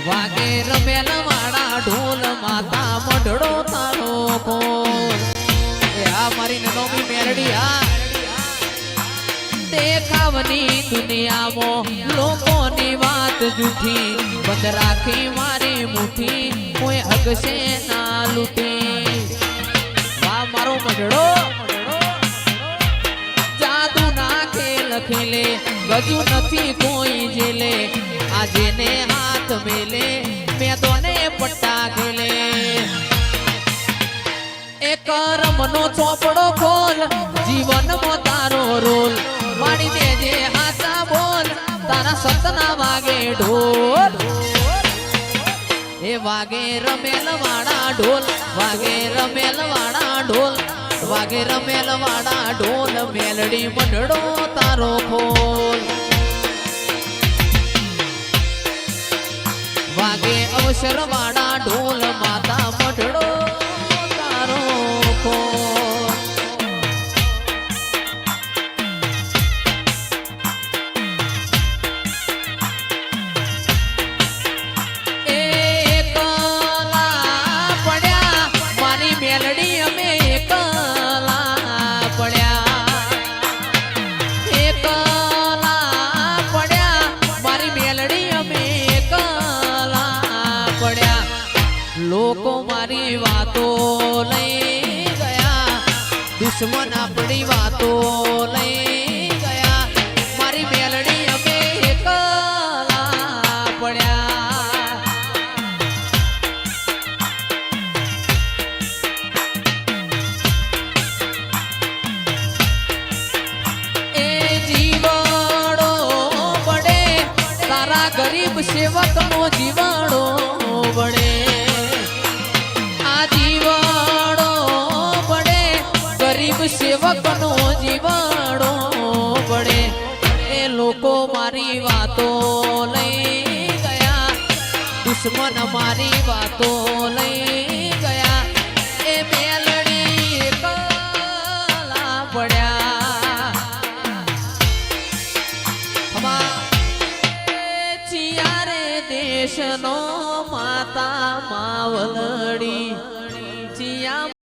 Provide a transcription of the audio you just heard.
વાગે રમેલ વાળા ઢોલ માતા મઢડો તારો કોલ એ આ મારી નનોમી મેરડી આ દેખાવની દુનિયામાં લોકોની વાત જૂઠી બંધ રાખી મારી મુઠ્ઠી કોઈ હગશે ના લૂટી વાહ મારો મઢડો જાદુ ના ખેલ ખેલે ગજુ નથી કોઈ જેલે આજે ને હાથ મેલે મેદોને પટ્ટા ખેલે એક રમનો ચોપડો ખોલ જીવનમાં તારો રોલ વાળી દેજે હાથા બોલ તારા સતના વાગે ઢોલ એ વાગે રમેલ વાળા ઢોલ વાગે રમેલ વાળા ઢોલ વાગે રમેલ વાળા ઢોલ મેલડી મઢડો તારો ખોલ વાગે અવસર વાળા ઢોલ માતા મઢડો તારો ખોલ એકલા પડ્યા મારી મેલડી અમે એકલા પડ્યા એકલા પડ્યા મારી મેલડી અમે લોકો મારી વાતો લઈ ગયા દુશ્મન આપણી વાતો લઈ ગયા મારી મેલડી અમે એકલા પડ્યા એ જીવડો પડે તારા ગરીબ સેવકનો જીવડો પડે સેવકનો જીવાડો પડે એ લોકો મારી વાતો લઈ ગયા દુશ્મન મારી વાતો લઈ ગયા એ મેલડી એકલા પડ્યા ચિયારે દેશનો માતા માવલડી